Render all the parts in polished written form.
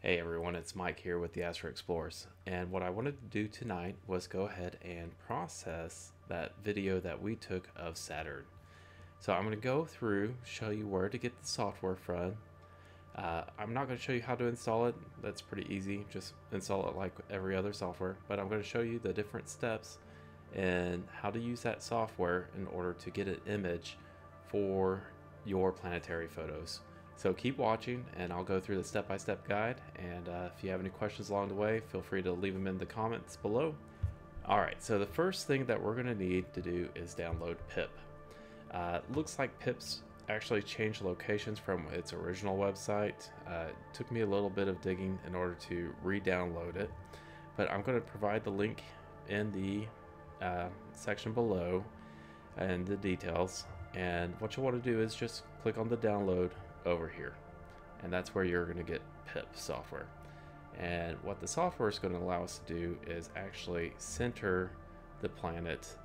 Hey everyone, it's Mike here with the Astro Explorers, and what I wanted to do tonight was go ahead and process that video that we took of Saturn. So I'm going to go through, show you where to get the software from. I'm not going to show you how to install it, that's pretty easy, just install it like every other software, but I'm going to show you the different steps and how to use that software in order to get an image for your planetary photos. So keep watching and I'll go through the step-by-step guide, and if you have any questions along the way, feel free to leave them in the comments below. Alright, so the first thing that we're going to need to do is download PIPP. Looks like PIPP's actually changed locations from its original website. It took me a little bit of digging in order to re-download it, but I'm going to provide the link in the section below and the details, and what you'll want to do is just click on the download over here, and that's where you're going to get PIPP software. And what the software is going to allow us to do is actually center the planet.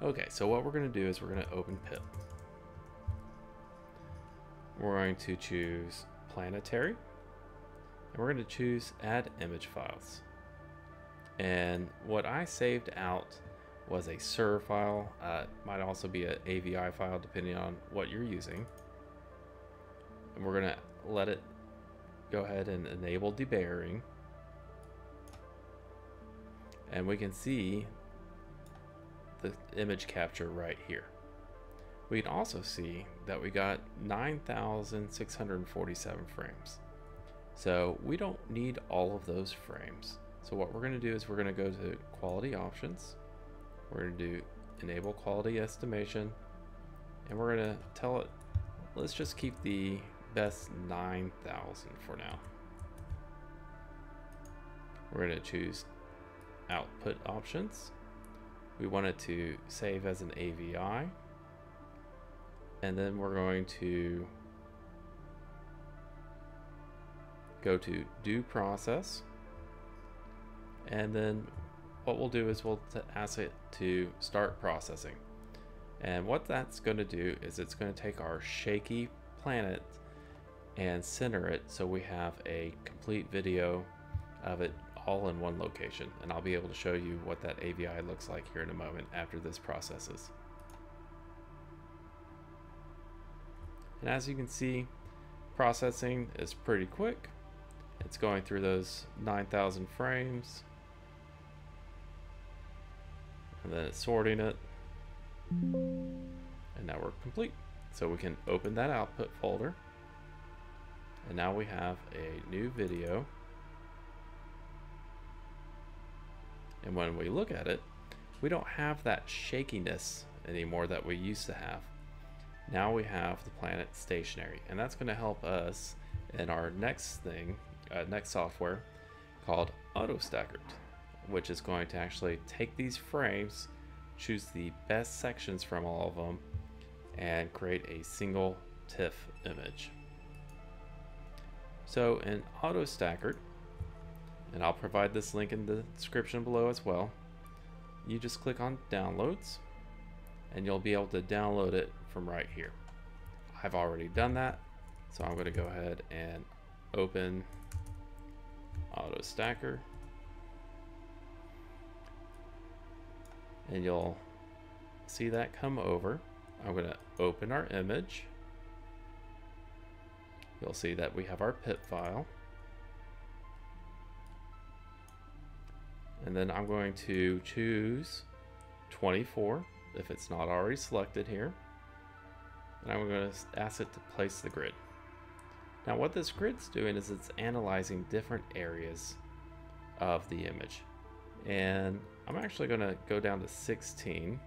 Okay, so what we're going to do is we're going to open PIPP. We're going to choose Planetary, and we're going to choose Add Image Files. And what I saved out was a SIR file. Might also be an AVI file depending on what you're using. And we're going to let it go ahead and enable debayering. And we can see the image capture right here. We can also see that we got 9,647 frames. So we don't need all of those frames. So what we're going to do is we're going to go to quality options. We're going to do enable quality estimation, and we're going to tell it, let's just keep the best 9,000 for now. We're going to choose output options. We want it to save as an AVI, and then we're going to go to do process, and then what we'll do is we'll ask it to start processing. And what that's going to do is it's going to take our shaky planet and center it so we have a complete video of it all in one location. And I'll be able to show you what that AVI looks like here in a moment after this processes. And as you can see, processing is pretty quick. It's going through those 9,000 frames, and then it's sorting it, and now we're complete. So we can open that output folder, and now we have a new video. And when we look at it, we don't have that shakiness anymore that we used to have. Now we have the planet stationary, and that's going to help us in our next thing, next software called AutoStakkert, which is going to actually take these frames, choose the best sections from all of them, and create a single TIFF image. So in AutoStakkert, and I'll provide this link in the description below as well, you just click on downloads and you'll be able to download it from right here. I've already done that, so I'm going to go ahead and open AutoStakkert, and you'll see that come over. I'm going to open our image. You'll see that we have our PIPP file, and then I'm going to choose 24 if it's not already selected here, and I'm going to ask it to place the grid. Now what this grid's doing is it's analyzing different areas of the image, and I'm actually going to go down to 16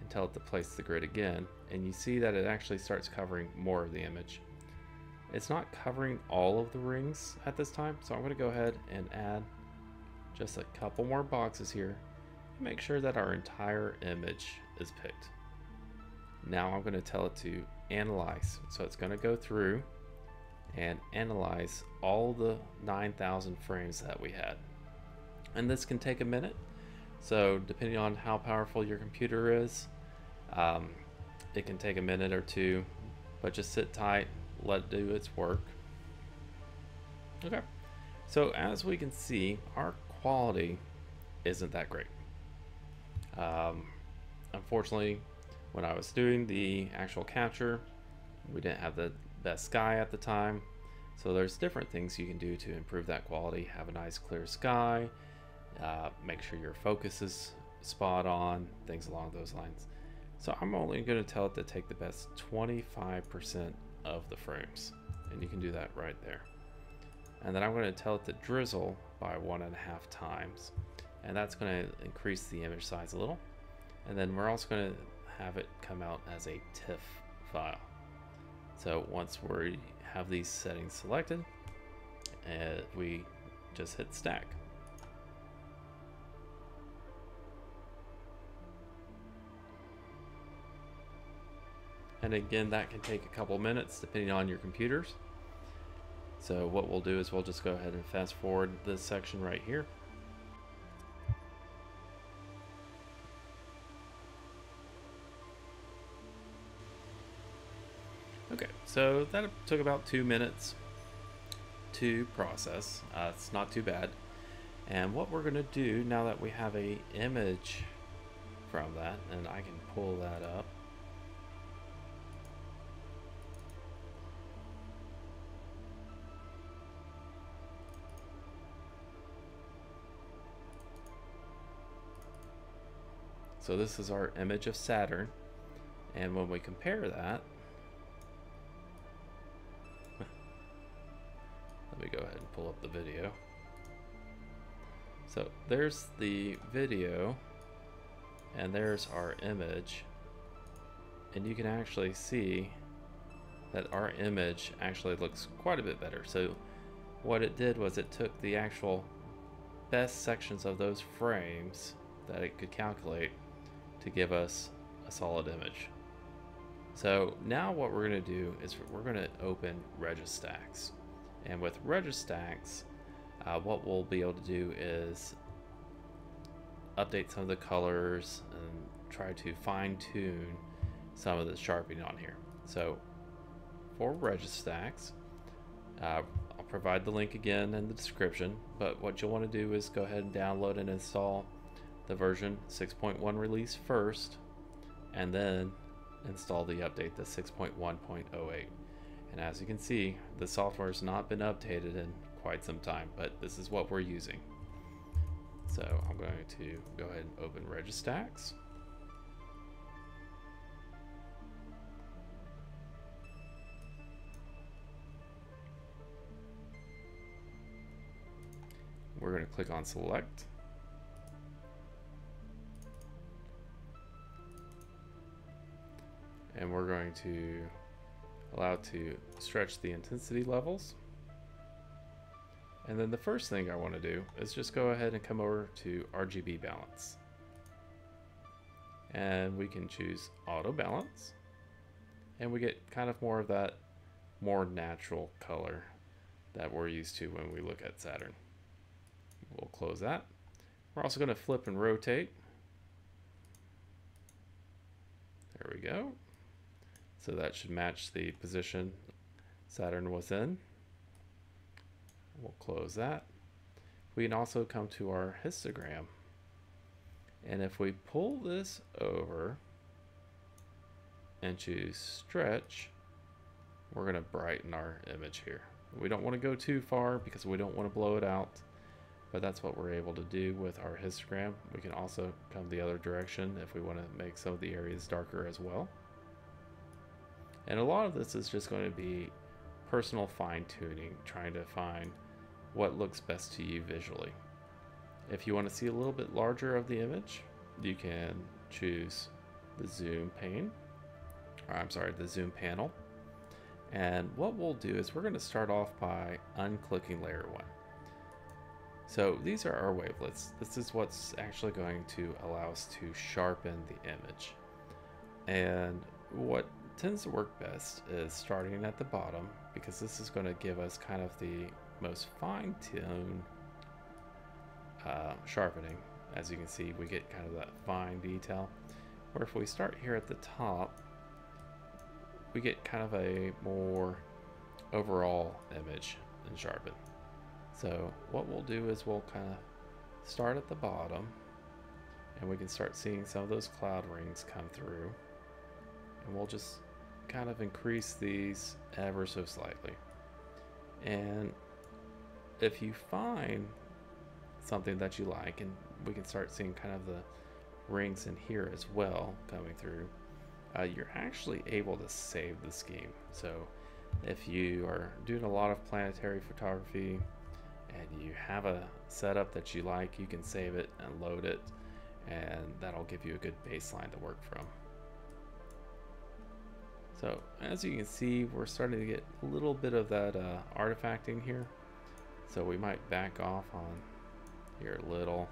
and tell it to place the grid again, and you see that it actually starts covering more of the image. It's not covering all of the rings at this time, so I'm going to go ahead and add just a couple more boxes here and make sure that our entire image is picked. Now I'm going to tell it to analyze, so it's going to go through and analyze all the 9,000 frames that we had. And this can take a minute, so depending on how powerful your computer is, it can take a minute or two, but just sit tight, let it do its work. Okay, so as we can see, our quality isn't that great. Unfortunately, when I was doing the actual capture, we didn't have the best sky at the time. So there's different things you can do to improve that quality. Have a nice clear sky, make sure your focus is spot on, things along those lines. So I'm only going to tell it to take the best 25% of the frames, and you can do that right there. And then I'm going to tell it to drizzle by 1.5 times, and that's going to increase the image size a little. And then we're also going to have it come out as a TIFF file. So once we have these settings selected, we just hit stack. And again, that can take a couple minutes depending on your computers. So what we'll do is we'll just go ahead and fast forward this section right here. Okay, so that took about 2 minutes to process. It's not too bad. And what we're gonna do now that we have a image from that, and I can pull that up. So this is our image of Saturn, and when we compare that, let me go ahead and pull up the video. So there's the video, and there's our image, and you can actually see that our image actually looks quite a bit better. So what it did was it took the actual best sections of those frames that it could calculate to give us a solid image. So now what we're going to do is we're going to open RegiStax, and with RegiStax, what we'll be able to do is update some of the colors and try to fine-tune some of the sharpening on here. So for RegiStax, I'll provide the link again in the description, but what you'll want to do is go ahead and download and install the version 6.1 release first, and then install the update, the 6.1.08. And as you can see, the software has not been updated in quite some time, but this is what we're using. So I'm going to go ahead and open RegiStax. We're going to click on select. And we're going to allow it to stretch the intensity levels. And then the first thing I want to do is just go ahead and come over to RGB balance. And we can choose auto balance. And we get kind of more of that more natural color that we're used to when we look at Saturn. We'll close that. We're also going to flip and rotate. There we go. So that should match the position Saturn was in. We'll close that. We can also come to our histogram. And if we pull this over and choose stretch, we're going to brighten our image here. We don't want to go too far because we don't want to blow it out, but that's what we're able to do with our histogram. We can also come the other direction if we want to make some of the areas darker as well. And a lot of this is just going to be personal fine-tuning, trying to find what looks best to you visually. If you want to see a little bit larger of the image, you can choose the zoom pane, or I'm sorry, the zoom panel. And what we'll do is we're going to start off by unclicking layer 1. So these are our wavelets. This is what's actually going to allow us to sharpen the image. And what tends to work best is starting at the bottom, because this is going to give us kind of the most fine-tuned sharpening. As you can see, we get kind of that fine detail. Or if we start here at the top, we get kind of a more overall image and sharpen. So what we'll do is we'll kind of start at the bottom, and we can start seeing some of those cloud rings come through, and we'll just kind of increase these ever so slightly. And if you find something that you like, and we can start seeing kind of the rings in here as well coming through, you're actually able to save the scheme. So if you are doing a lot of planetary photography and you have a setup that you like, you can save it and load it, and that'll give you a good baseline to work from. So as you can see, we're starting to get a little bit of that artifacting here. So we might back off on here a little.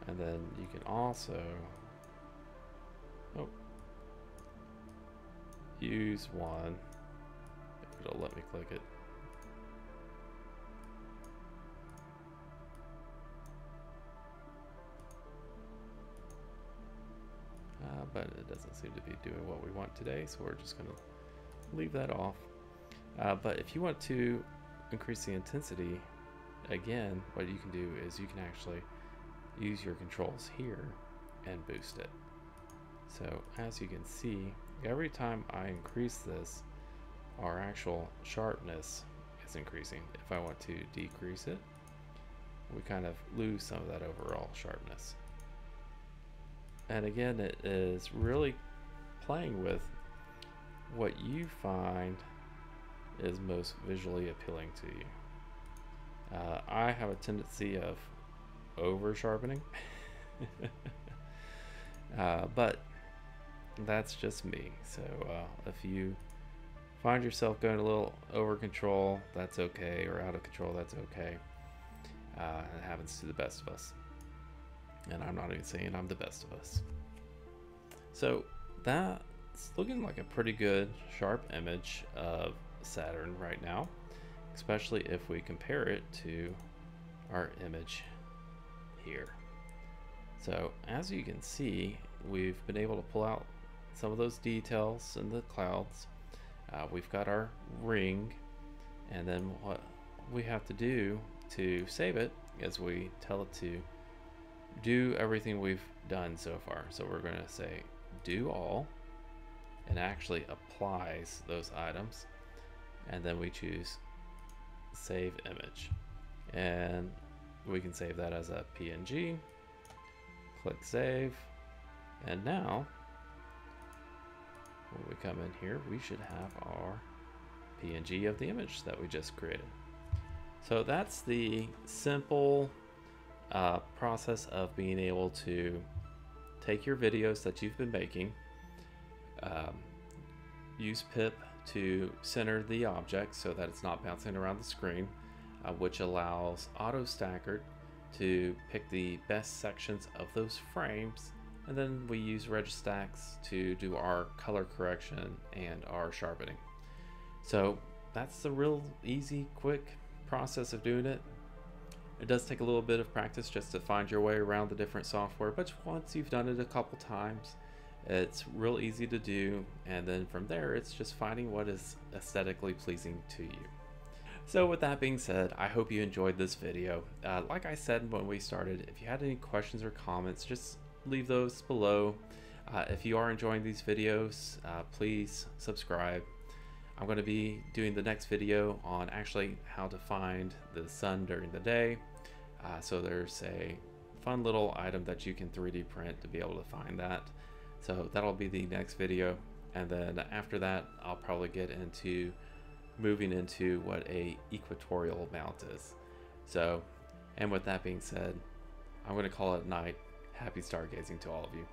And then you can also use one, if it'll let me click it. But it doesn't seem to be doing what we want today, so we're just going to leave that off. But if you want to increase the intensity, again, what you can do is you can actually use your controls here and boost it. So as you can see, every time I increase this, our actual sharpness is increasing. If I want to decrease it, we kind of lose some of that overall sharpness. And again, it is really playing with what you find is most visually appealing to you. I have a tendency of over sharpening, but that's just me. So if you find yourself going a little over control, that's okay, or out of control, that's okay. It happens to the best of us. And I'm not even saying I'm the best of us. So that's looking like a pretty good sharp image of Saturn right now, especially if we compare it to our image here. So as you can see, we've been able to pull out some of those details in the clouds. We've got our ring, and then what we have to do to save it is we tell it to do everything we've done so far. So we're going to say do all, and actually applies those items, and then we choose save image, and we can save that as a PNG. Click save, and now when we come in here, we should have our PNG of the image that we just created. So that's the simple process of being able to take your videos that you've been making, use PIPP to center the object so that it's not bouncing around the screen, which allows AutoStakkert to pick the best sections of those frames, and then we use RegiStax to do our color correction and our sharpening. So that's the real easy, quick process of doing it. It does take a little bit of practice just to find your way around the different software, but once you've done it a couple times, it's real easy to do, and then from there it's just finding what is aesthetically pleasing to you. So with that being said, I hope you enjoyed this video. Like I said when we started, if you had any questions or comments, just leave those below. If you are enjoying these videos, please subscribe. I'm going to be doing the next video on actually how to find the sun during the day. So there's a fun little item that you can 3D print to be able to find that. So that'll be the next video. And then after that, I'll probably get into moving into what a equatorial mount is. So, and with that being said, I'm going to call it night. Happy stargazing to all of you.